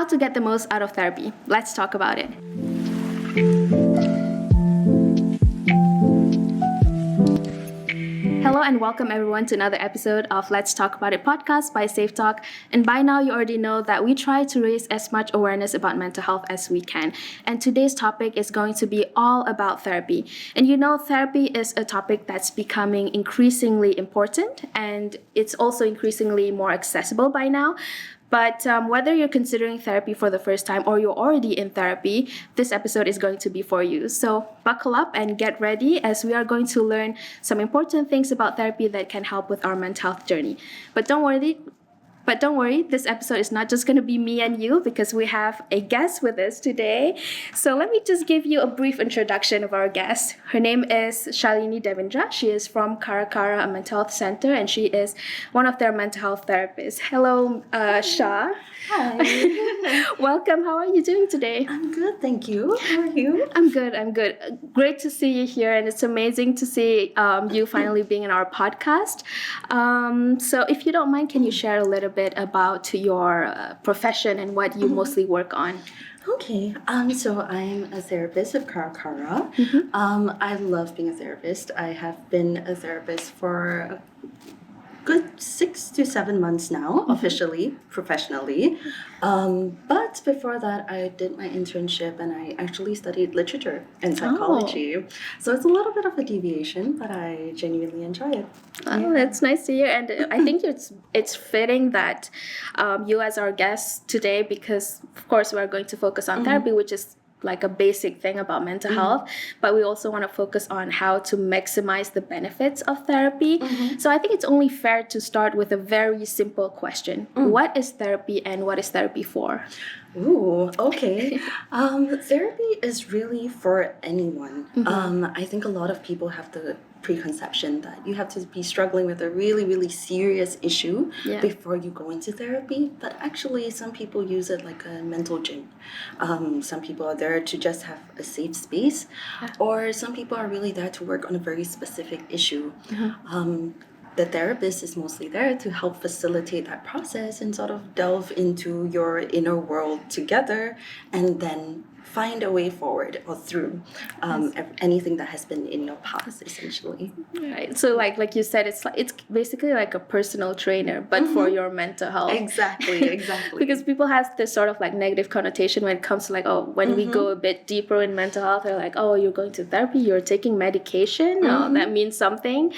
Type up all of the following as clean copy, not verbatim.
how to get the most out of therapy. Let's talk about it. Hello and welcome everyone to another episode of Let's Talk About It podcast by SafeTalk. And by now you already know that we try to raise as much awareness about mental health as we can. And today's topic is going to be all about therapy. And you know, therapy is a topic that's becoming increasingly important, and it's also increasingly more accessible by now. But whether you're considering therapy for the first time or you're already in therapy, this episode is going to be for you. So buckle up and get ready, as we are going to learn some important things about therapy that can help with our mental health journey. But don't worry, this episode is not just going to be me and you, because we have a guest with us today. So let me just give you a brief introduction of our guest. Her name is Shalini Devendra. She is from Karakara, a mental health center, and she is one of their mental health therapists. Hello, Shah. Hi. Welcome. How are you doing today? I'm good, thank you. How are you? I'm good. Great to see you here, and it's amazing to see you finally being in our podcast. So if you don't mind, can you share a little bit about your profession and what you mostly work on? Okay, so I'm a therapist of Karakara. I love being a therapist. I have been a therapist for a good 6 to 7 months now, officially, professionally. But before that, I did my internship and I actually studied literature and psychology. So it's a little bit of a deviation, but I genuinely enjoy it. Oh, that's nice to hear. And I think it's fitting that you as our guest today, because of course we're going to focus on therapy, which is like a basic thing about mental health, but we also want to focus on how to maximize the benefits of therapy. So I think it's only fair to start with a very simple question. What is therapy and what is therapy for? Ooh, okay. Therapy is really for anyone. I think a lot of people have the preconception that you have to be struggling with a really, really serious issue before you go into therapy. But actually, some people use it like a mental gym. Some people are there to just have a safe space, or some people are really there to work on a very specific issue. The therapist is mostly there to help facilitate that process and sort of delve into your inner world together, and then find a way forward or through anything that has been in your past, essentially. Right. So like you said, it's basically like a personal trainer, but for your mental health. Exactly. Because people have this sort of like negative connotation when it comes to like, oh, when we go a bit deeper in mental health, they're like, oh, you're going to therapy, you're taking medication. Oh, that means something.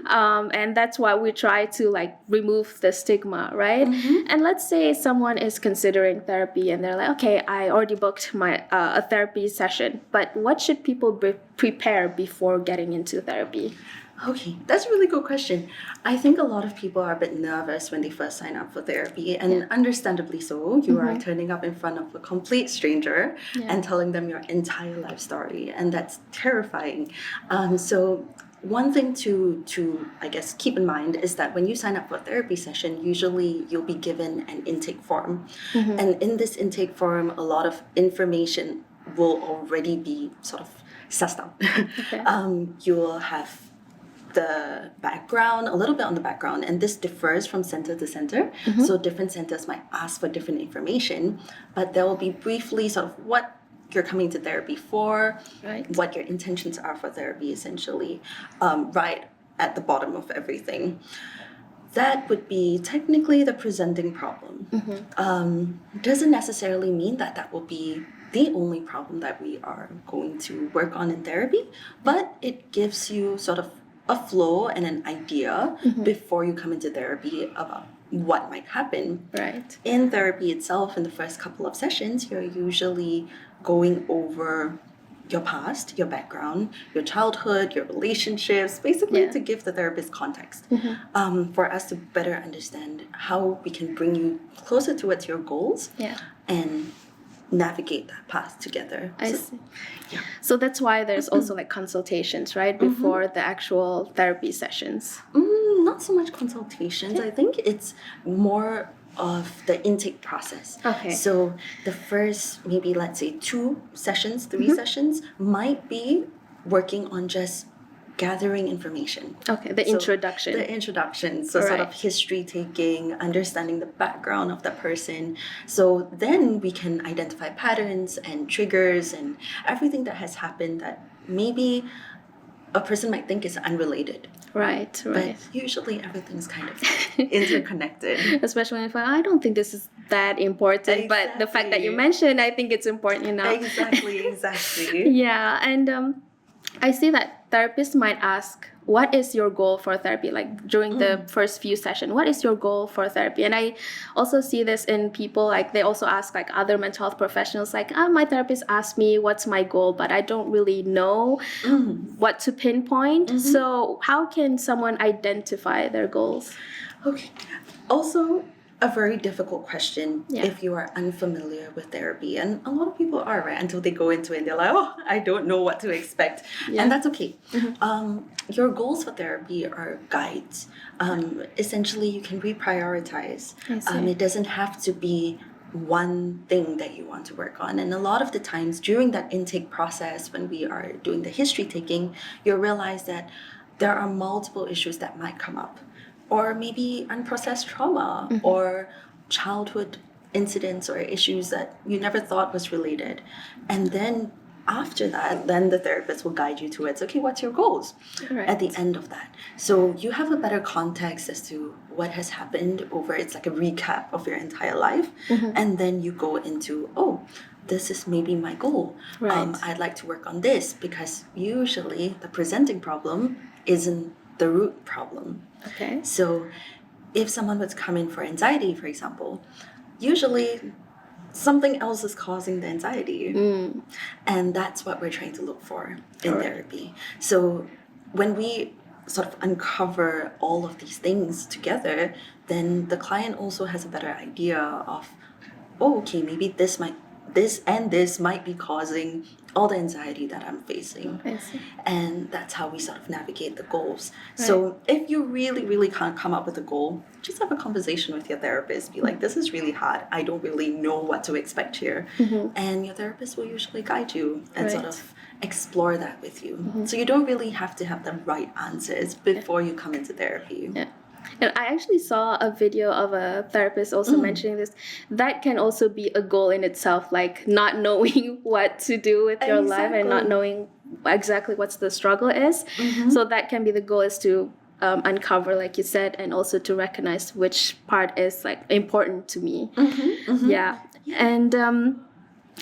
And that's why we try to like remove the stigma, right? And let's say someone is considering therapy and they're like, okay, I already booked my a therapy session, but what should people prepare before getting into therapy? Okay, that's a really good question. I think a lot of people are a bit nervous when they first sign up for therapy, and understandably so. You are turning up in front of a complete stranger and telling them your entire life story, and that's terrifying. So one thing to I guess keep in mind is that when you sign up for a therapy session, usually you'll be given an intake form. And in this intake form, a lot of information will already be sort of sussed out. You'll have the background, a little bit on the background, and this differs from center to center. So different centers might ask for different information, but there will be briefly sort of what you're coming to therapy for, what your intentions are for therapy, essentially, right at the bottom of everything. That would be technically the presenting problem. Doesn't necessarily mean that that will be the only problem that we are going to work on in therapy, but it gives you sort of a flow and an idea before you come into therapy about what might happen. Right. In therapy itself, in the first couple of sessions, you're usually going over your past, your background, your childhood, your relationships, basically to give the therapist context, for us to better understand how we can bring you closer towards your goals and navigate that path together. I see. Yeah. So that's why there's also like consultations, right? Before the actual therapy sessions. Not so much consultations. I think it's more of the intake process. Okay. So the first, maybe let's say 2 sessions, 3 sessions might be working on just gathering information. Okay, the introduction. The introduction, so sort of history taking, understanding the background of that person. So then we can identify patterns and triggers and everything that has happened that maybe a person might think is unrelated. Right. But usually everything's kind of interconnected. Especially if I don't think this is that important, but the fact that you mentioned, I think it's important, Exactly. Yeah, and I see that therapists might ask, what is your goal for therapy? Like during the first few sessions, what is your goal for therapy? And I also see this in people, like they also ask like other mental health professionals, like, my therapist asked me what's my goal, but I don't really know what to pinpoint. So how can someone identify their goals? Okay. Also, a very difficult question if you are unfamiliar with therapy. And a lot of people are, right? Until they go into it and they're like, oh, I don't know what to expect. And that's okay. Your goals for therapy are guides. Essentially, you can reprioritize. It doesn't have to be one thing that you want to work on. And a lot of the times during that intake process, when we are doing the history taking, you'll realize that there are multiple issues that might come up. Or maybe unprocessed trauma or childhood incidents or issues that you never thought was related. And then after that, then the therapist will guide you towards, okay, what's your goals at the end of that? So you have a better context as to what has happened over, it's like a recap of your entire life. And then you go into, oh, this is maybe my goal. I'd like to work on this, because usually the presenting problem isn't the root problem. Okay. So if someone was come in for anxiety, for example, usually something else is causing the anxiety. And that's what we're trying to look for in therapy. So when we sort of uncover all of these things together, then the client also has a better idea of, oh, okay, maybe this might be causing all the anxiety that I'm facing. I see. And that's how we sort of navigate the goals. So if you really, really can't come up with a goal, just have a conversation with your therapist. Be like, this is really hard. I don't really know what to expect here. And your therapist will usually guide you and sort of explore that with you. So you don't really have to have the right answers before you come into therapy. And I actually saw a video of a therapist also mentioning this. That can also be a goal in itself, like not knowing what to do with your life and not knowing exactly what the struggle is. So that can be the goal, is to uncover, like you said, and also to recognize which part is like important to me. And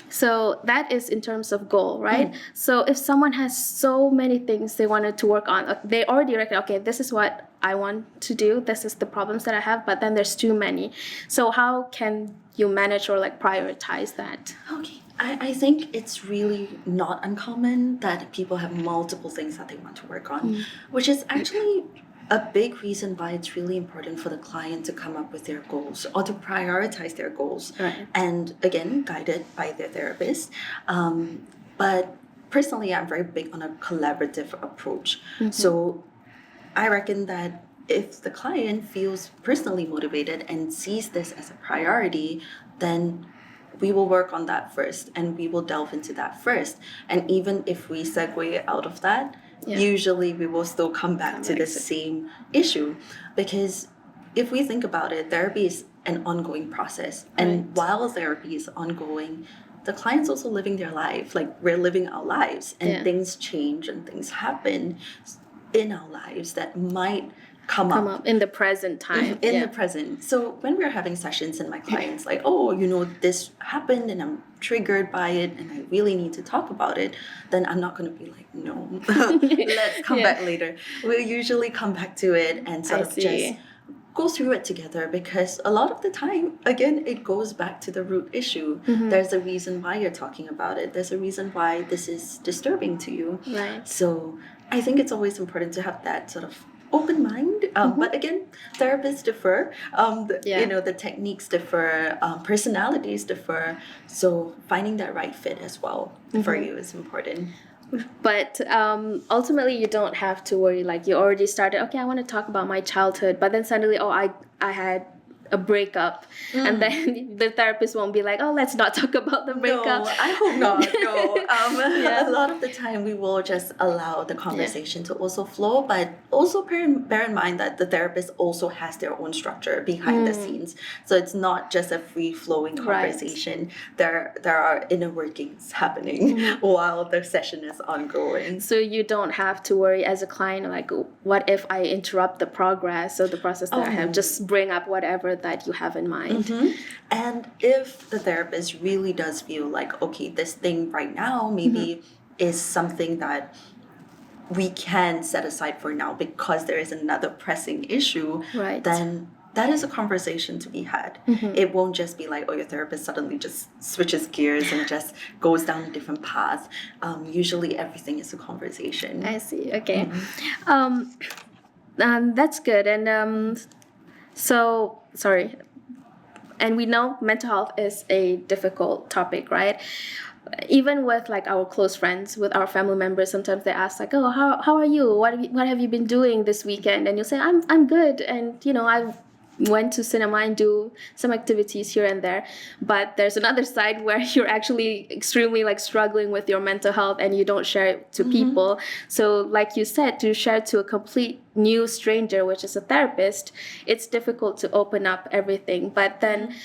so that is in terms of goal, right? So if someone has so many things they wanted to work on, they already reckon, okay, this is what I want to do, this is the problems that I have, but then there's too many. So how can you manage or like prioritize that? Okay. I think it's really not uncommon that people have multiple things that they want to work on, which is actually a big reason why it's really important for the client to come up with their goals or to prioritize their goals. And again, guided by their therapist. But personally, I'm very big on a collaborative approach. So I reckon that if the client feels personally motivated and sees this as a priority, then we will work on that first and we will delve into that first. And even if we segue out of that, usually we will still come back to the same issue. Because if we think about it, therapy is an ongoing process. And while therapy is ongoing, the client's also living their life. Like, we're living our lives, and things change and things happen in our lives that might come up in the present time. In the present. So when we're having sessions and my client's like, oh, this happened and I'm triggered by it and I really need to talk about it, then I'm not going to be like, no, let's come back later. We'll usually come back to it and sort of just go through it together, because a lot of the time, again, it goes back to the root issue. There's a reason why you're talking about it. There's a reason why this is disturbing to you. So I think it's always important to have that sort of open mind. But again, therapists differ. The techniques differ. Personalities differ. So finding that right fit as well for you is important. But ultimately, you don't have to worry. Like, you already started, okay, I want to talk about my childhood. But then suddenly, I had a breakup, and then the therapist won't be like, oh, let's not talk about the breakup. No, I hope not. No. A lot of the time we will just allow the conversation to also flow, but also bear in mind that the therapist also has their own structure behind the scenes. So it's not just a free-flowing conversation. There are inner workings happening while the session is ongoing. So you don't have to worry as a client, like, what if I interrupt the progress of the process that I have? Just bring up whatever that you have in mind. And if the therapist really does feel like, okay, this thing right now maybe is something that we can set aside for now because there is another pressing issue, then that is a conversation to be had. It won't just be like, oh, your therapist suddenly just switches gears and just goes down a different path. Usually everything is a conversation. I see. Okay. That's good. And so, sorry. And we know mental health is a difficult topic, right? Even with like our close friends, with our family members, sometimes they ask like, oh, how are you? What have you been doing this weekend? And you say, I'm good. And, you know, I went to cinema and do some activities here and there. But there's another side where you're actually extremely like struggling with your mental health and you don't share it to people. So like you said, to share to a complete new stranger, which is a therapist, it's difficult to open up everything. But then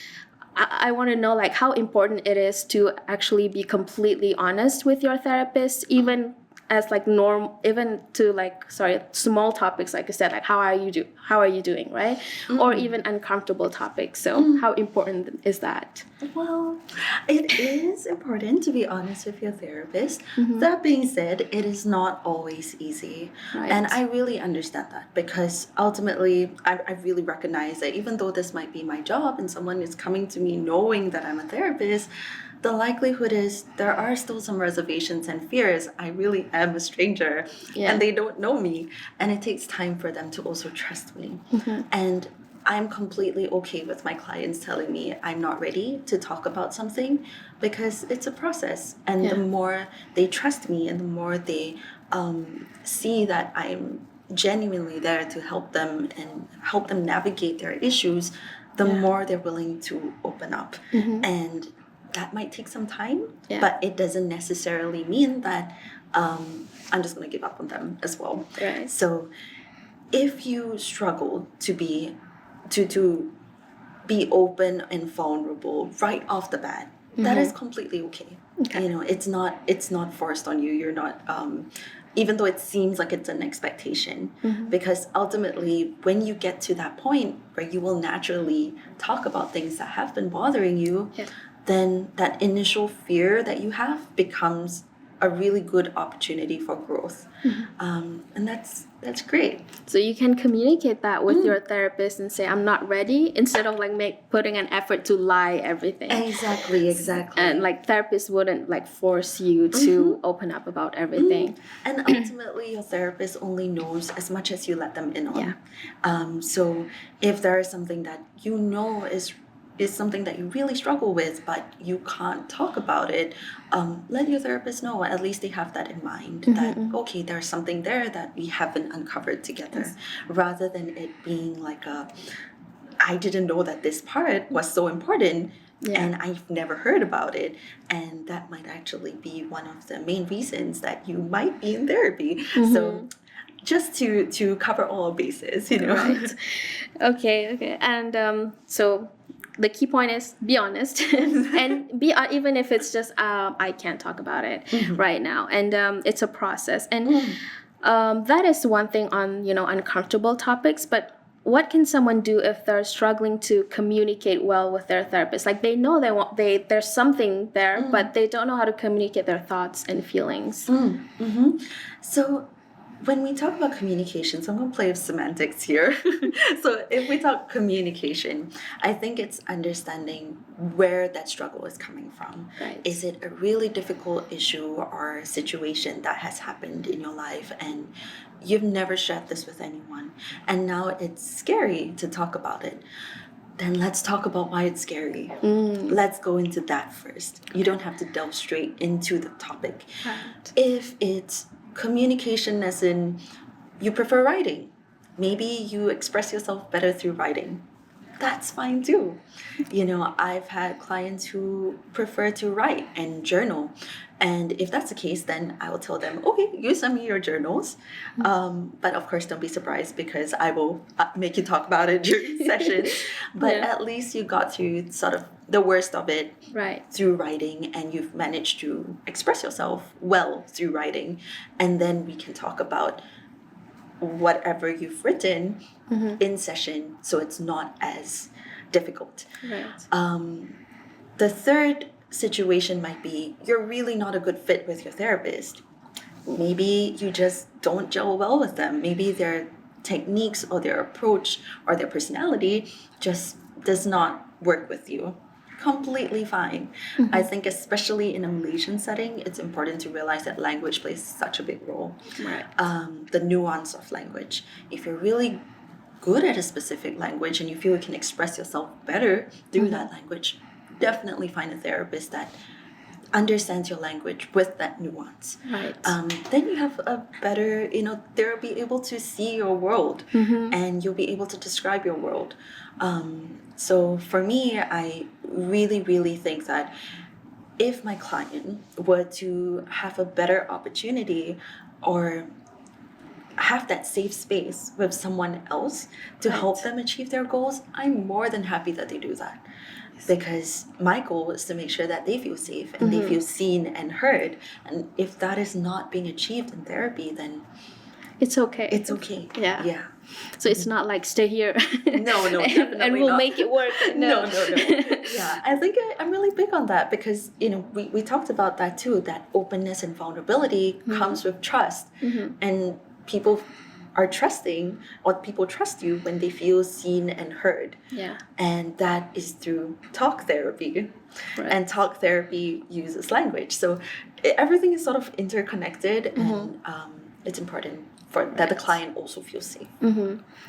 I want to know like how important it is to actually be completely honest with your therapist, even as like even to like small topics, like I said, like how are you doing, right? Or even uncomfortable topics. So how important is that? Well, it is important to be honest with your therapist. That being said, it is not always easy. And I really understand that because ultimately I really recognize that even though this might be my job and someone is coming to me knowing that I'm a therapist, the likelihood is there are still some reservations and fears. I really am a stranger and they don't know me. And it takes time for them to also trust me. And I'm completely okay with my clients telling me I'm not ready to talk about something because it's a process. And the more they trust me and the more they see that I'm genuinely there to help them and help them navigate their issues, the more they're willing to open up. And that might take some time, but it doesn't necessarily mean that I'm just going to give up on them as well. So if you struggle to be open and vulnerable right off the bat, that is completely okay. You know, it's not forced on you. You're not even though it seems like it's an expectation, because ultimately when you get to that point where you will naturally talk about things that have been bothering you, then that initial fear that you have becomes a really good opportunity for growth. And that's great. So you can communicate that with your therapist and say, I'm not ready, instead of like putting an effort to lie everything. Exactly. And like therapists wouldn't like force you to open up about everything. And ultimately your therapist only knows as much as you let them in on. So if there is something that you know is something that you really struggle with, but you can't talk about it, let your therapist know. At least they have that in mind, that, okay, there's something there that we haven't uncovered together, rather than it being like I didn't know that this part was so important, and I've never heard about it. And that might actually be one of the main reasons that you might be in therapy. So just to cover all bases, you know. Okay. And so the key point is be honest and be even if it's just I can't talk about it right now, and it's a process, and that is one thing on uncomfortable topics. But what can someone do if they're struggling to communicate well with their therapist? Like they know there's something there, but they don't know how to communicate their thoughts and feelings. So when we talk about communication, so I'm going to play with semantics here. So if we talk communication, I think it's understanding where that struggle is coming from. Is it a really difficult issue or situation that has happened in your life and you've never shared this with anyone, and now it's scary to talk about it? Then let's talk about why it's scary. Let's go into that first. You don't have to delve straight into the topic. If it's communication as in you prefer writing, maybe you express yourself better through writing. that's fine too. You know, I've had clients who prefer to write and journal. And if that's the case, then I will tell them, okay, you send me your journals. But of course, don't be surprised because I will make you talk about it during sessions. But Yeah. at least you got through sort of the worst of it Right. through writing, and you've managed to express yourself well through writing. And then we can talk about whatever you've written in session so it's not as difficult. Right. The third situation might be you're really not a good fit with your therapist. Maybe you just don't gel well with them. Maybe their techniques or their approach or their personality just does not work with you. Completely fine. I think especially in a Malaysian setting, it's important to realize that language plays such a big role. Right. The nuance of language. If you're really good at a specific language and you feel you can express yourself better through that language, definitely find a therapist that understands your language with that nuance. Right. Then you have a better, they'll be able to see your world and you'll be able to describe your world. So for me, I really, really think that if my client were to have a better opportunity or have that safe space with someone else to help them achieve their goals, I'm more than happy that they do that. Because my goal is to make sure that they feel safe and they feel seen and heard. And if that is not being achieved in therapy, then it's okay. it's okay. Yeah. Yeah. So it's not like stay here. No, definitely and we'll not. make it work. No. Yeah, I think I'm really big on that because, we talked about that too, that openness and vulnerability comes with trust. And people are trusting, or people trust you when they feel seen and heard. Yeah. And that is through talk therapy. Right. And talk therapy uses language. So everything is sort of interconnected and it's important for that the client also feels safe.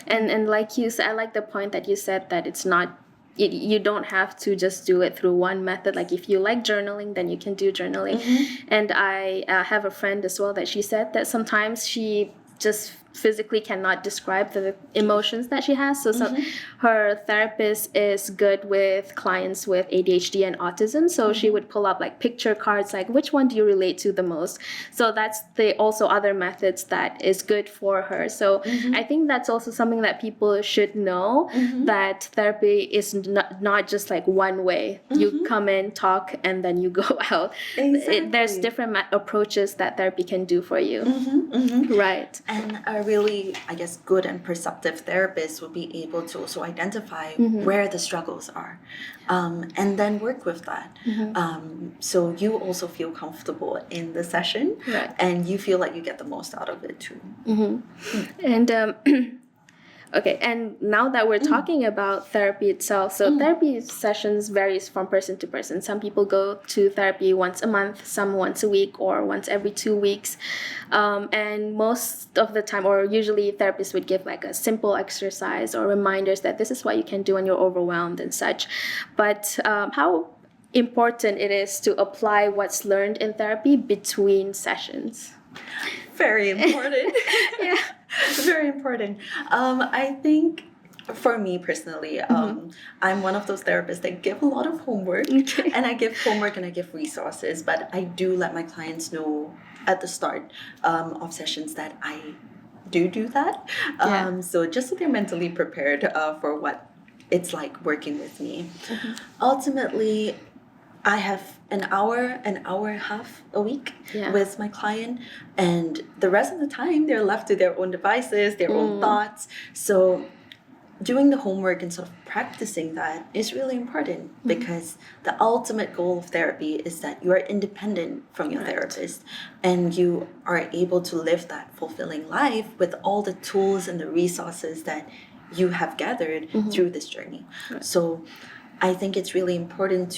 And like you said, I like the point that you said that it's not you don't have to just do it through one method. Like if you like journaling, then you can do journaling. And I have a friend as well that she said that sometimes she just physically cannot describe the emotions that she has. So her therapist is good with clients with ADHD and autism. So she would pull up like picture cards, like which one do you relate to the most? So that's the also other methods that is good for her. So I think that's also something that people should know, that therapy is not just like one way. You come in, talk, and then you go out. Exactly. There's different approaches that therapy can do for you. Right. And a really, I guess, good and perceptive therapist will be able to also identify where the struggles are and then work with that. So you also feel comfortable in the session and you feel like you get the most out of it too. And okay, and now that we're talking about therapy itself, so therapy sessions varies from person to person. Some people go to therapy once a month, some once a week, or once every 2 weeks. And most of the time, or usually therapists would give like a simple exercise or reminders that this is what you can do when you're overwhelmed and such. But how important it is to apply what's learned in therapy between sessions? Very important. Yeah. Very important. I think for me personally, I'm one of those therapists that give a lot of homework. And I give homework and I give resources, but I do let my clients know at the start of sessions that I do that. So just so they're mentally prepared for what it's like working with me. Ultimately, I have an hour and a half a week with my client, and the rest of the time they're left to their own devices, their own thoughts. So doing the homework and sort of practicing that is really important because the ultimate goal of therapy is that you are independent from your therapist and you are able to live that fulfilling life with all the tools and the resources that you have gathered through this journey. So I think it's really important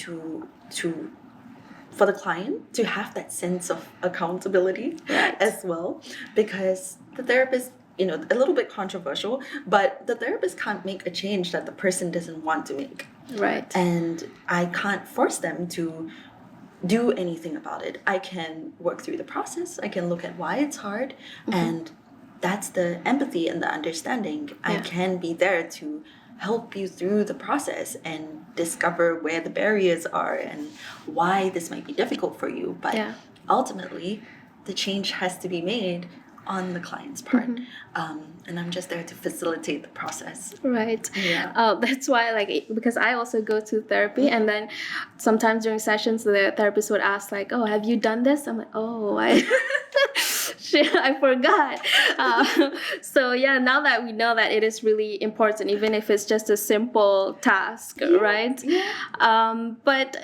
for the client to have that sense of accountability as well, because the therapist, a little bit controversial, but the therapist can't make a change that the person doesn't want to make. Right. And I can't force them to do anything about it. I can work through the process. I can look at why it's hard, and that's the empathy and the understanding. I can be there to help you through the process and discover where the barriers are and why this might be difficult for you. But ultimately, the change has to be made on the client's part. And I'm just there to facilitate the process. Right. Yeah. That's why, like, because I also go to therapy, and then sometimes during sessions, the therapist would ask, like, oh, have you done this? I'm like, oh, shit, I forgot. So yeah, now that we know that it is really important, even if it's just a simple task, right? Yeah. But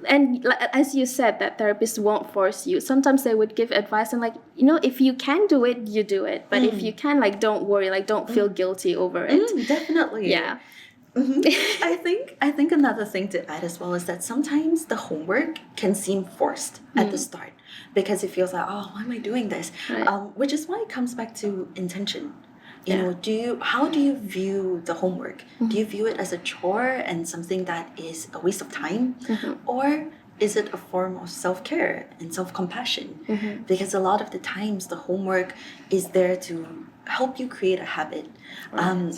and as you said, that therapists won't force you. Sometimes they would give advice and, like, you know, if you can do it, you do it. But if you can, like, don't worry, like, don't feel guilty over it. Definitely. Yeah. I think another thing to add as well is that sometimes the homework can seem forced at the start because it feels like, oh, why am I doing this? Right. Which is why it comes back to intention. You know, how do you view the homework? Do you view it as a chore and something that is a waste of time? Or is it a form of self-care and self-compassion? Because a lot of the times the homework is there to help you create a habit.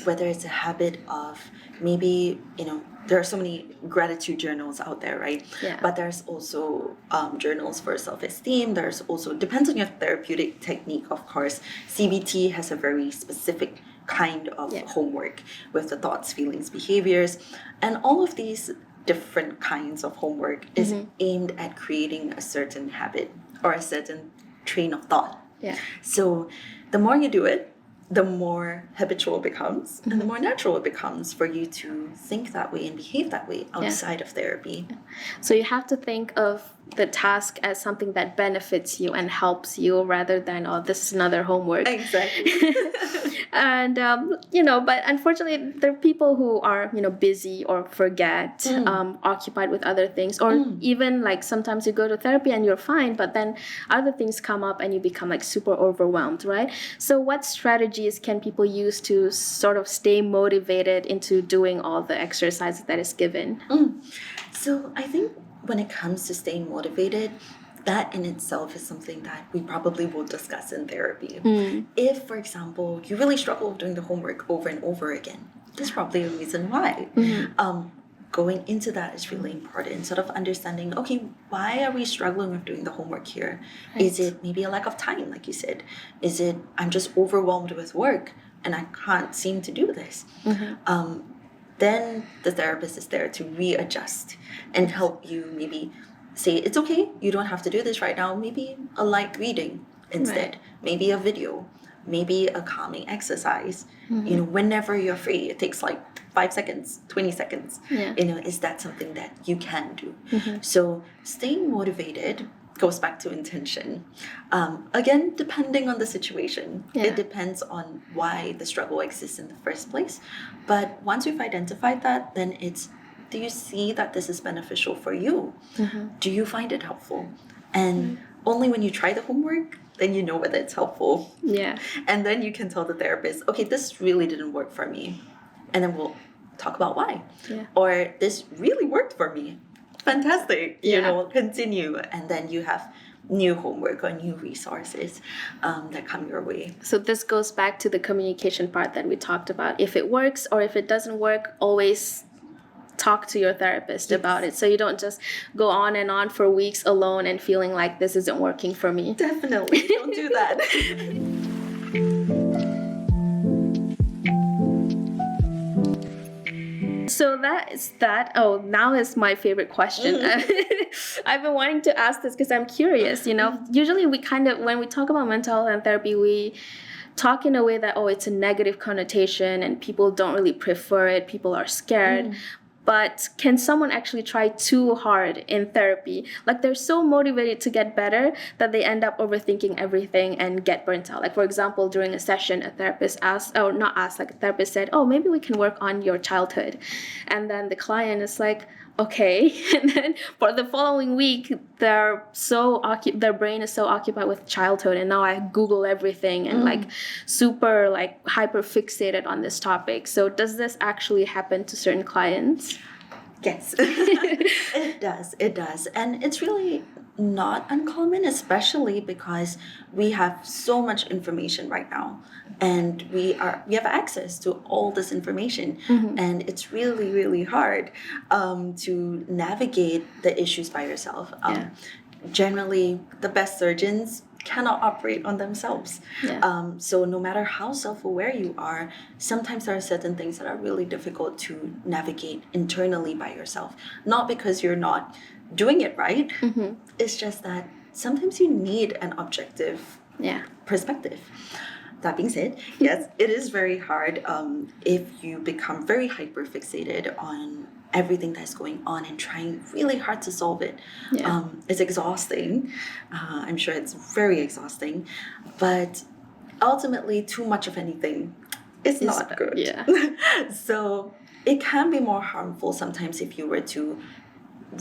Whether it's a habit of maybe, you know, there are so many gratitude journals out there, right? Yeah. But there's also journals for self-esteem. There's also, depends on your therapeutic technique, of course. CBT has a very specific kind of homework with the thoughts, feelings, behaviors. And all of these different kinds of homework is aimed at creating a certain habit or a certain train of thought. Yeah. So the more you do it, the more habitual it becomes and the more natural it becomes for you to think that way and behave that way outside of therapy. So you have to think of the task as something that benefits you and helps you rather than, oh, this is another homework. Exactly. And, you know, but unfortunately, there are people who are, you know, busy or forget, occupied with other things, or even like sometimes you go to therapy and you're fine, but then other things come up and you become like super overwhelmed, right? So what strategies can people use to sort of stay motivated into doing all the exercises that is given? So I think when it comes to staying motivated, that in itself is something that we probably will discuss in therapy. If, for example, you really struggle with doing the homework over and over again, there's probably a reason why. Going into that is really important, sort of understanding, okay, why are we struggling with doing the homework here? Right. Is it maybe a lack of time, like you said? Is it I'm just overwhelmed with work and I can't seem to do this? Then the therapist is there to readjust and help you maybe say, it's okay, you don't have to do this right now. Maybe a light reading instead. Right. Maybe a video. Maybe a calming exercise. You know, whenever you're free, it takes like 5 seconds, 20 seconds. You know, is that something that you can do? So staying motivated goes back to intention. Again, depending on the situation. It depends on why the struggle exists in the first place. But once we've identified that, then it's, do you see that this is beneficial for you? Do you find it helpful? And only when you try the homework, then you know whether it's helpful. And then you can tell the therapist, okay, this really didn't work for me. And then we'll talk about why. Or this really worked for me. Fantastic. You know, continue. And then you have new homework or new resources that come your way. So this goes back to the communication part that we talked about. If it works or if it doesn't work, always talk to your therapist about it, so you don't just go on and on for weeks alone and feeling like this isn't working for me. Definitely, don't do that. So that is that. Oh, now is my favorite question. I've been wanting to ask this because I'm curious, you know. Usually we kind of, when we talk about mental health and therapy, we talk in a way that, oh, it's a negative connotation and people don't really prefer it, people are scared. But can someone actually try too hard in therapy? Like, they're so motivated to get better that they end up overthinking everything and get burnt out. Like, for example, during a session, a therapist asked, or not asked, like a therapist said, oh, maybe we can work on your childhood. And then the client is like, okay. And then for the following week, their brain is so occupied with childhood, and now I Google everything and like super like hyper fixated on this topic. So does this actually happen to certain clients? Yes. It does. And it's really not uncommon, especially because we have so much information right now, and we have access to all this information, and it's really, really hard to navigate the issues by yourself. Generally, the best surgeons cannot operate on themselves. So no matter how self-aware you are, sometimes there are certain things that are really difficult to navigate internally by yourself. Not because you're not doing it right, it's just that sometimes you need an objective perspective. That being said, yes, it is very hard if you become very hyper fixated on everything that's going on and trying really hard to solve it. It's exhausting. I'm sure it's very exhausting, but ultimately too much of anything is not good. So it can be more harmful sometimes if you were to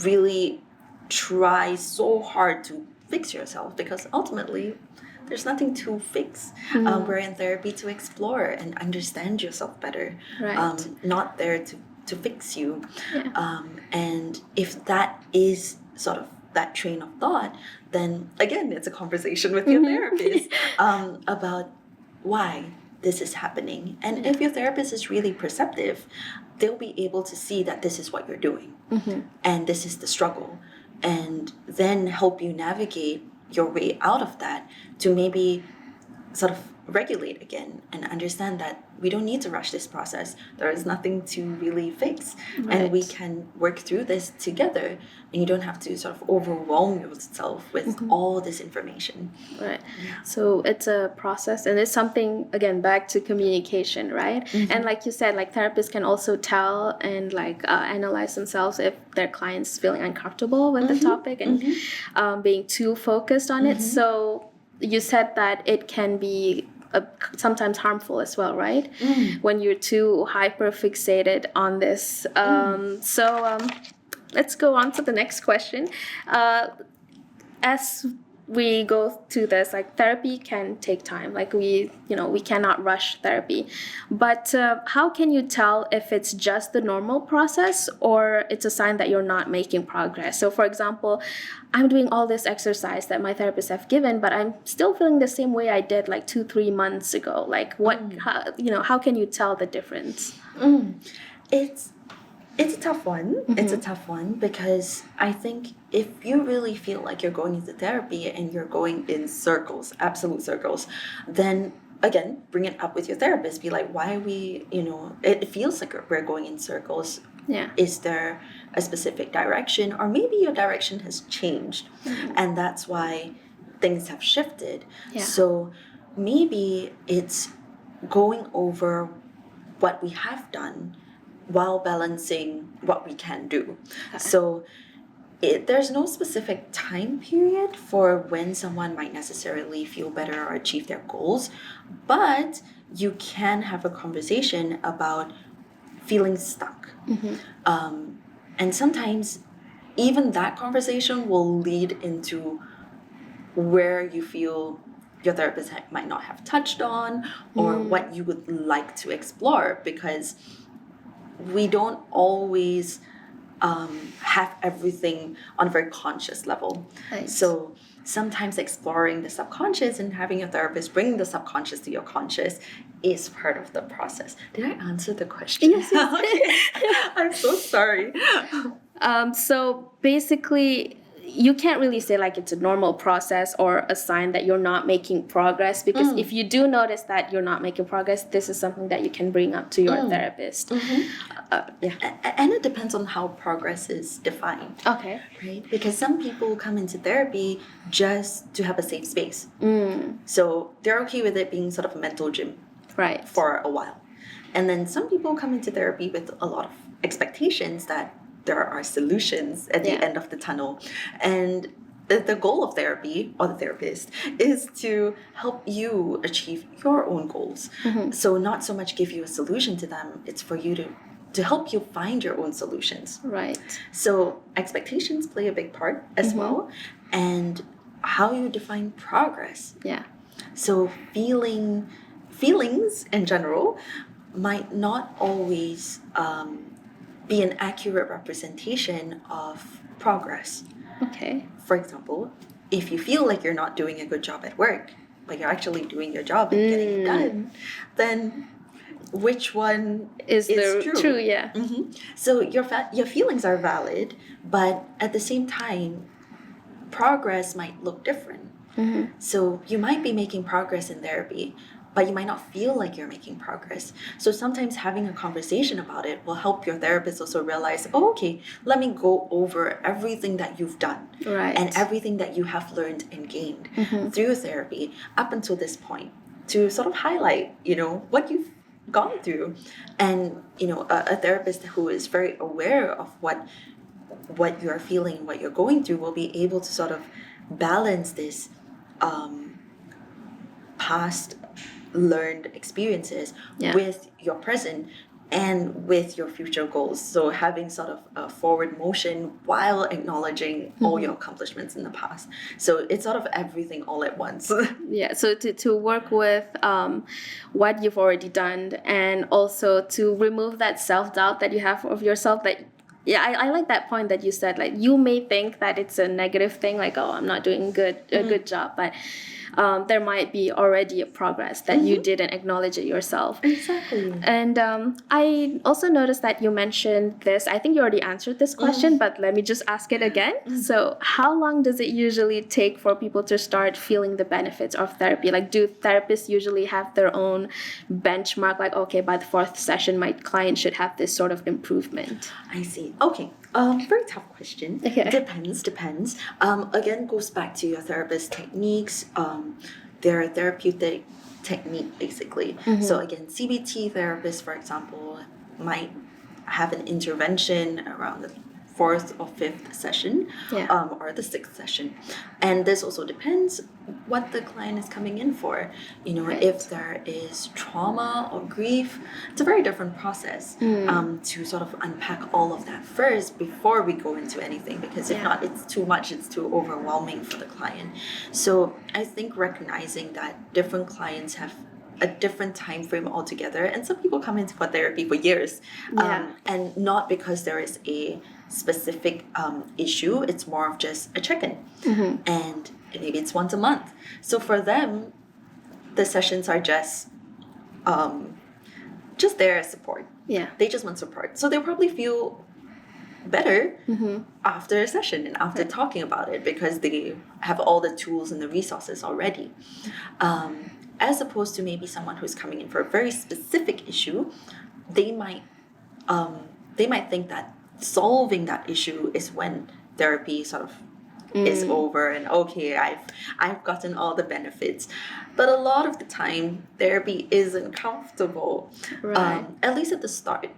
really try so hard to fix yourself, because ultimately there's nothing to fix. We're in therapy to explore and understand yourself better, not there to fix you. And if that is sort of that train of thought, then again, it's a conversation with your therapist about why this is happening. And if your therapist is really perceptive, they'll be able to see that this is what you're doing and this is the struggle, and then help you navigate your way out of that to maybe sort of regulate again and understand that we don't need to rush this process. There is nothing to really fix, and we can work through this together, and you don't have to sort of overwhelm yourself with all this information. So it's a process, and it's something, again, back to communication, right? And like you said, like therapists can also tell and like analyze themselves if their client's feeling uncomfortable with the topic and being too focused on it. So you said that it can be sometimes harmful as well, right? When you're too hyper fixated on this. So let's go on to the next question. As we go through this, like therapy can take time. Like we cannot rush therapy. But how can you tell if it's just the normal process or it's a sign that you're not making progress? So for example, I'm doing all this exercise that my therapists have given, but I'm still feeling the same way I did like 2-3 months ago. Like how can you tell the difference? It's a tough one. It's a tough one because I think if you really feel like you're going into therapy and you're going in circles, absolute circles, then again, bring it up with your therapist. Be like, why are we, it feels like we're going in circles. Is there a specific direction? Or maybe your direction has changed and that's why things have shifted. So maybe it's going over what we have done while balancing what we can do. So there's no specific time period for when someone might necessarily feel better or achieve their goals, but you can have a conversation about feeling stuck. And sometimes even that conversation will lead into where you feel your therapist might not have touched on or what you would like to explore, because we don't always have everything on a very conscious level. So sometimes exploring the subconscious and having your therapist bring the subconscious to your conscious is part of the process. Did I answer the question? Yes. I'm so sorry. So basically, you can't really say like it's a normal process or a sign that you're not making progress, because if you do notice that you're not making progress, this is something that you can bring up to your therapist. And it depends on how progress is defined. Okay. Right? Because some people come into therapy just to have a safe space. So they're okay with it being sort of a mental gym for a while. And then some people come into therapy with a lot of expectations that there are solutions at the end of the tunnel. And the goal of therapy, or the therapist, is to help you achieve your own goals. So not so much give you a solution to them, it's for you to help you find your own solutions. So expectations play a big part as well, and how you define progress. So feelings in general might not always be an accurate representation of progress. Okay. For example, if you feel like you're not doing a good job at work, but you're actually doing your job and getting it done, then which one Is the true? true, yeah. So your feelings are valid, but at the same time, progress might look different. So you might be making progress in therapy, but you might not feel like you're making progress. So sometimes having a conversation about it will help your therapist also realize, oh, okay, let me go over everything that you've done Right. and everything that you have learned and gained through therapy up until this point, to sort of highlight, what you've gone through. And, a therapist who is very aware of what you're feeling, what you're going through, will be able to sort of balance this past learned experiences with your present and with your future goals. So having sort of a forward motion while acknowledging all your accomplishments in the past. So it's sort of everything all at once. Yeah, so to work with what you've already done, and also to remove that self-doubt that you have of yourself. That I like that point that you said, like, you may think that it's a negative thing, like, oh, I'm not doing a good job, but there might be already a progress that you didn't acknowledge it yourself. Exactly. And I also noticed that you mentioned this. I think you already answered this question, but let me just ask it again. So how long does it usually take for people to start feeling the benefits of therapy? Like, do therapists usually have their own benchmark? Like, okay, by the 4th session, my client should have this sort of improvement. I see. Okay. Very tough question. Okay. Depends. Again, goes back to your therapist techniques, their therapeutic technique, basically. So again, CBT therapists, for example, might have an intervention around the 4th or 5th session, or the 6th session. And this also depends what the client is coming in for. If there is trauma or grief, it's a very different process to sort of unpack all of that first before we go into anything, because if not, it's too much, it's too overwhelming for the client. So I think recognizing that different clients have a different time frame altogether, and some people come into therapy for years, and not because there is a specific issue. It's more of just a check-in, and maybe it's once a month. So for them, the sessions are just their support. They just want support, so they'll probably feel better after a session and after talking about it, because they have all the tools and the resources already. As opposed to maybe someone who's coming in for a very specific issue, they might think that solving that issue is when therapy sort of is over, and okay, I've gotten all the benefits. But a lot of the time, therapy isn't comfortable, at least at the start,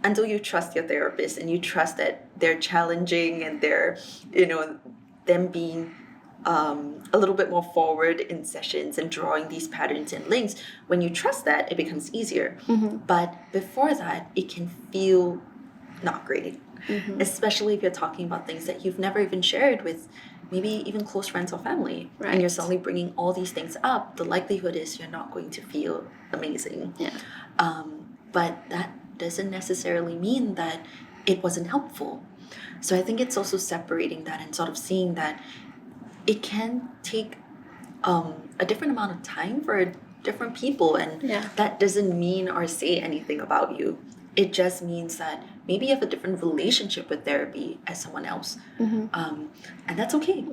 until you trust your therapist and you trust that they're challenging and they're, them being a little bit more forward in sessions and drawing these patterns and links. When you trust that, it becomes easier. But before that, it can feel not great, especially if you're talking about things that you've never even shared with maybe even close friends or family, and you're suddenly bringing all these things up. The likelihood is you're not going to feel amazing. But that doesn't necessarily mean that it wasn't helpful. So I think it's also separating that and sort of seeing that it can take a different amount of time for different people, and that doesn't mean or say anything about you. It just means that maybe you have a different relationship with therapy as someone else, and that's okay.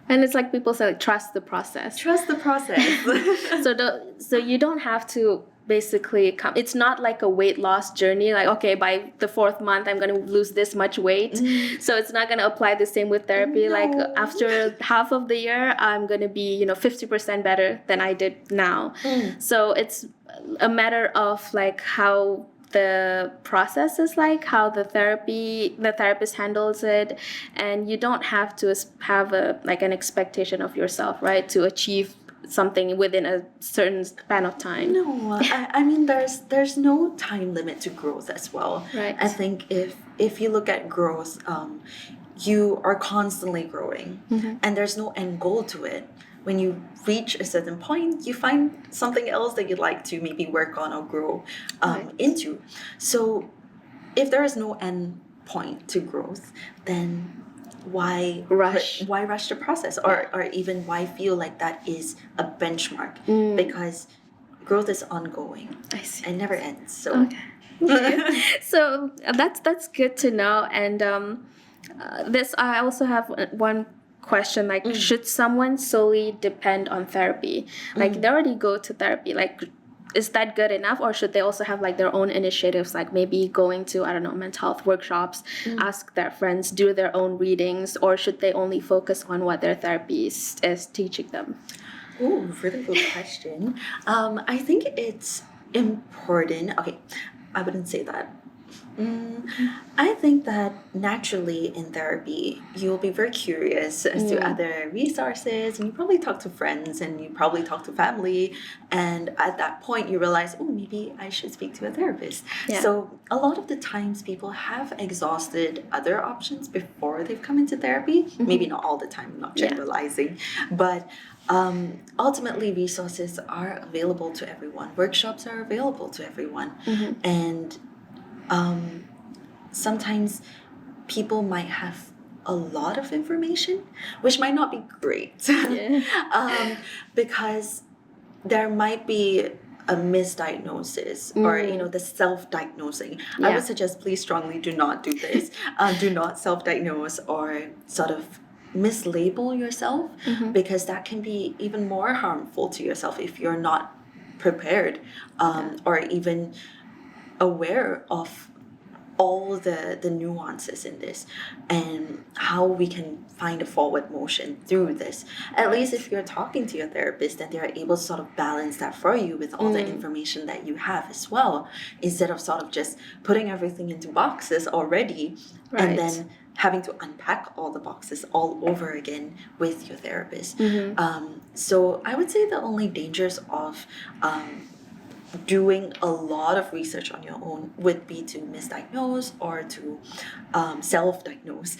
And it's like people say, like, trust the process. Trust the process. So you don't have to basically come. It's not like a weight loss journey. Like, okay, by the 4th month, I'm going to lose this much weight. So it's not going to apply the same with therapy. No. Like, after half of the year, I'm going to be, 50% better than I did now. So it's a matter of like how the process is, like how the therapist handles it, and you don't have to have an expectation of yourself, right, to achieve something within a certain span of time. No, I mean there's no time limit to growth as well. Right. I think if you look at growth, you are constantly growing, and there's no end goal to it. When you reach a certain point, you find something else that you'd like to maybe work on or grow into. So if there is no end point to growth, then why rush the process, or even why feel like that is a benchmark, because growth is ongoing. I see. It never ends. So Okay. So that's good to know. And this I also have one question, like should someone solely depend on therapy? Like they already go to therapy, like is that good enough, or should they also have like their own initiatives, like maybe going to, I don't know, mental health workshops, ask their friends, do their own readings, or should they only focus on what their therapist is teaching them? Oh, really good question. I think it's important. Okay, I wouldn't say that. I think that naturally in therapy, you'll be very curious as to other resources, and you probably talk to friends and you probably talk to family. And at that point, you realize, oh, maybe I should speak to a therapist. Yeah. So a lot of the times, people have exhausted other options before they've come into therapy. Maybe not all the time, I'm not generalizing, but ultimately, resources are available to everyone. Workshops are available to everyone, and sometimes people might have a lot of information, which might not be great, because there might be a misdiagnosis or the self-diagnosing. I would suggest, please strongly do not do this. Do not self-diagnose or sort of mislabel yourself, because that can be even more harmful to yourself if you're not prepared or even aware of all the nuances in this and how we can find a forward motion through this. At least if you're talking to your therapist, then they're able to sort of balance that for you with all the information that you have as well, instead of sort of just putting everything into boxes already and then having to unpack all the boxes all over again with your therapist. So I would say the only dangers of doing a lot of research on your own would be to misdiagnose or to self-diagnose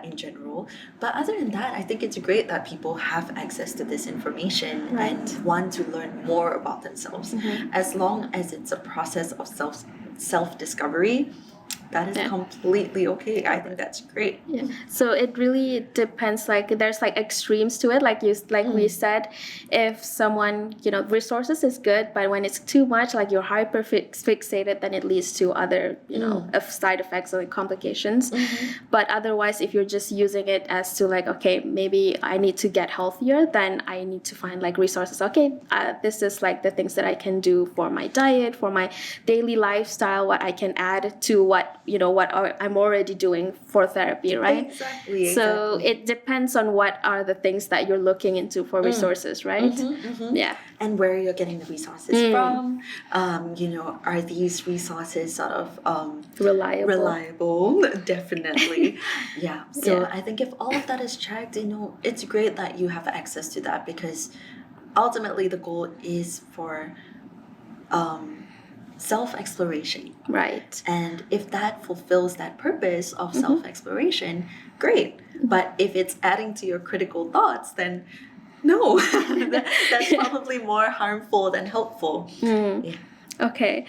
in general. But other than that, I think it's great that people have access to this information and want to learn more about themselves. As long as it's a process of self-discovery, that is completely okay. I think that's great. Yeah. So it really depends. Like there's like extremes to it. Like we said, if someone, resources is good, but when it's too much, like you're hyper fixated, then it leads to other, side effects or like complications. But otherwise, if you're just using it as to like, okay, maybe I need to get healthier, then I need to find like resources. Okay, this is like the things that I can do for my diet, for my daily lifestyle, what I can add to what I'm already doing for therapy, right? Exactly. So it depends on what are the things that you're looking into for resources, right? Yeah. And where you're getting the resources from. Are these resources sort of reliable? Definitely. Yeah. So I think if all of that is checked, it's great that you have access to that, because ultimately the goal is for self-exploration. Right. And if that fulfills that purpose of self-exploration, great. But if it's adding to your critical thoughts, then no. That's probably more harmful than helpful. Yeah. Okay.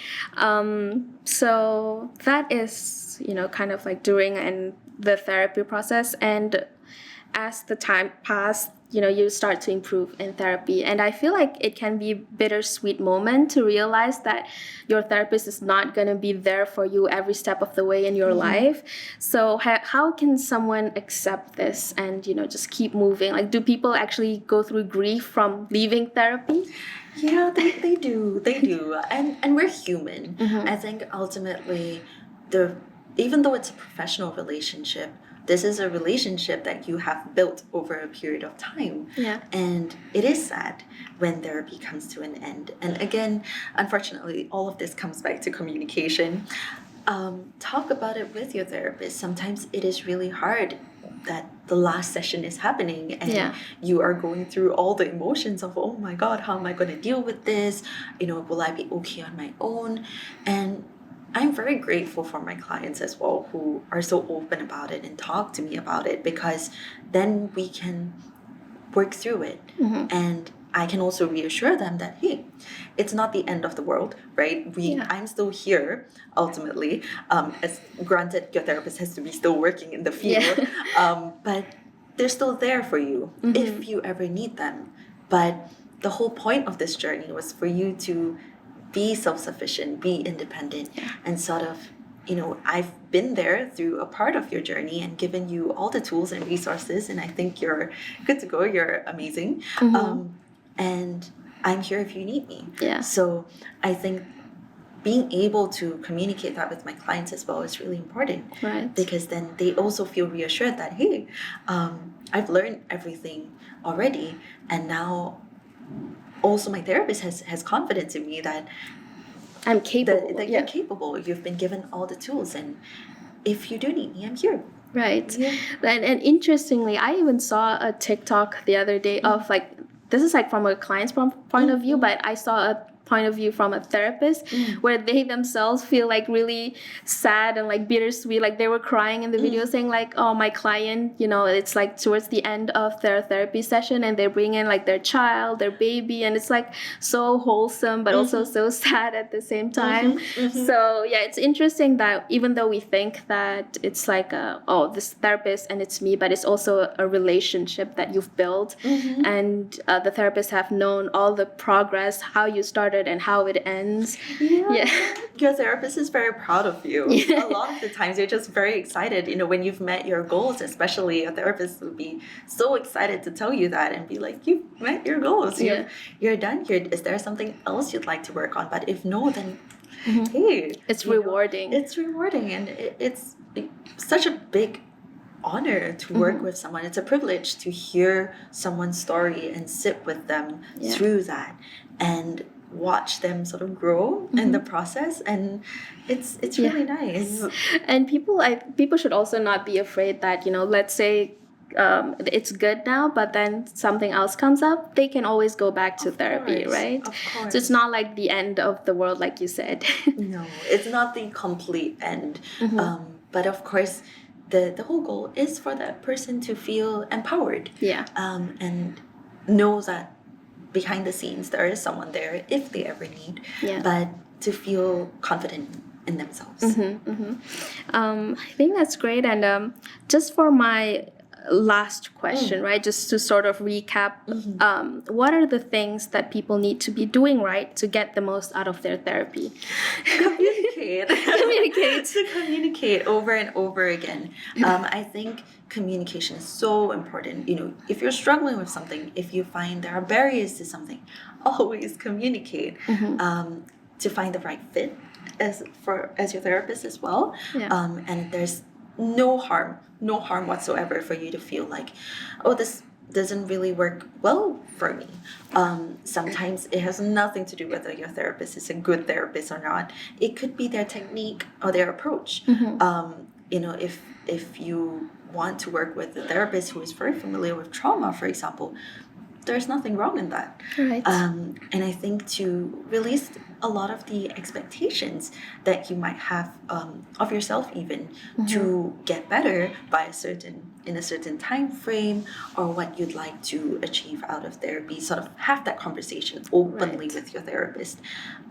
So that is, kind of like during and the therapy process. And as the time passed, you start to improve in therapy. And I feel like it can be a bittersweet moment to realize that your therapist is not going to be there for you every step of the way in your life. So how can someone accept this and, just keep moving? Like, do people actually go through grief from leaving therapy? Yeah, they do. They do. And we're human. I think ultimately, even though it's a professional relationship, this is a relationship that you have built over a period of time. Yeah. And it is sad when therapy comes to an end. And again, unfortunately, all of this comes back to communication. Talk about it with your therapist. Sometimes it is really hard that the last session is happening and you are going through all the emotions of, oh my God, how am I going to deal with this? Will I be okay on my own? And I'm very grateful for my clients as well who are so open about it and talk to me about it, because then we can work through it. And I can also reassure them that, hey, it's not the end of the world, right? I'm still here ultimately. As granted, your therapist has to be still working in the field, but they're still there for you if you ever need them. But the whole point of this journey was for you to be self-sufficient, be independent, and sort of, I've been there through a part of your journey and given you all the tools and resources, and I think you're good to go. You're amazing. And I'm here if you need me. So I think being able to communicate that with my clients as well is really important. Right. Because then they also feel reassured that, hey, I've learned everything already, and now also my therapist has confidence in me that I'm capable. That you're capable. You've been given all the tools, and if you do need me, I'm here. Right. Yeah. And interestingly, I even saw a TikTok the other day of like, this is like from a client's point of view, but I saw a point of view from a therapist where they themselves feel like really sad and like bittersweet. Like they were crying in the video saying like, oh, my client, it's like towards the end of their therapy session and they bring in like their child, their baby, and it's like so wholesome but also so sad at the same time. So yeah, it's interesting that even though we think that it's like this therapist and it's me, but it's also a relationship that you've built, and the therapists have known all the progress, how you started and how it ends. Your therapist is very proud of you. A lot of the times you're just very excited, when you've met your goals. Especially a therapist would be so excited to tell you that and be like, you've met your goals. You're done here. Is there something else you'd like to work on? But if no, then hey, it's rewarding. It's rewarding, and it's such a big honor to work with someone. It's a privilege to hear someone's story and sit with them through that and watch them sort of grow in the process, and it's really nice. And people should also not be afraid that let's say it's good now, but then something else comes up, they can always go back to therapy, right? Of course. So it's not like the end of the world, like you said. No, it's not the complete end. But of course, the whole goal is for that person to feel empowered. And know that behind the scenes there is someone there if they ever need. But to feel confident in themselves. I think that's great. And just for my last question, right, just to sort of recap, what are the things that people need to be doing right to get the most out of their therapy? Communicate. To communicate over and over again. I think communication is so important. If you're struggling with something, if you find there are barriers to something, always communicate to find the right fit as your therapist as well. And there's no harm whatsoever for you to feel like, oh, this doesn't really work well for me. Sometimes it has nothing to do with whether your therapist is a good therapist or not. It could be their technique or their approach. If you want to work with a therapist who is very familiar with trauma, for example, there's nothing wrong in that. Right. And I think to release a lot of the expectations that you might have of yourself, even to get better in a certain time frame, or what you'd like to achieve out of therapy. Sort of have that conversation openly with your therapist,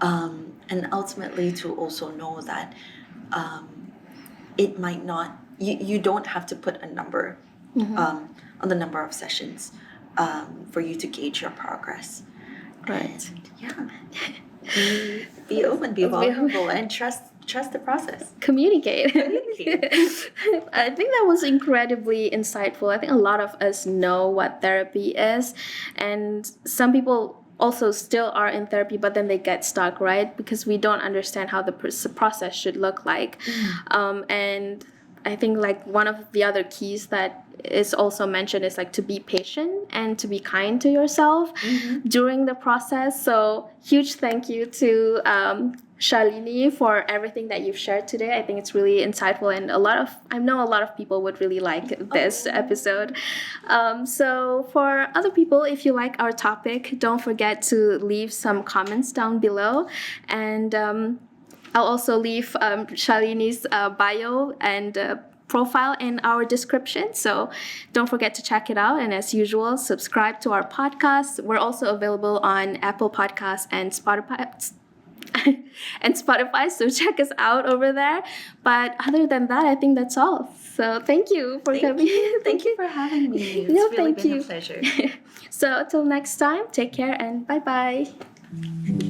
and ultimately to also know that it might not. You don't have to put a number on the number of sessions for you to gauge your progress. Right. And, be open, be vulnerable, and trust the process. Communicate. I think that was incredibly insightful. I think a lot of us know what therapy is, and some people also still are in therapy, but then they get stuck, right? Because we don't understand how the process should look like. And I think like one of the other keys that is also mentioned is like to be patient and to be kind to yourself during the process. So huge thank you to Shalini for everything that you've shared today. I think it's really insightful, and I know a lot of people would really like this episode. So for other people, if you like our topic, don't forget to leave some comments down below, and I'll also leave Shalini's bio and profile in our description, so don't forget to check it out. And as usual, subscribe to our podcast. We're also available on Apple Podcasts and Spotify. So check us out over there. But other than that, I think that's all. So thank you for coming. Thank you for having me. It's No, really thank been you. a pleasure. So till next time, take care and bye bye.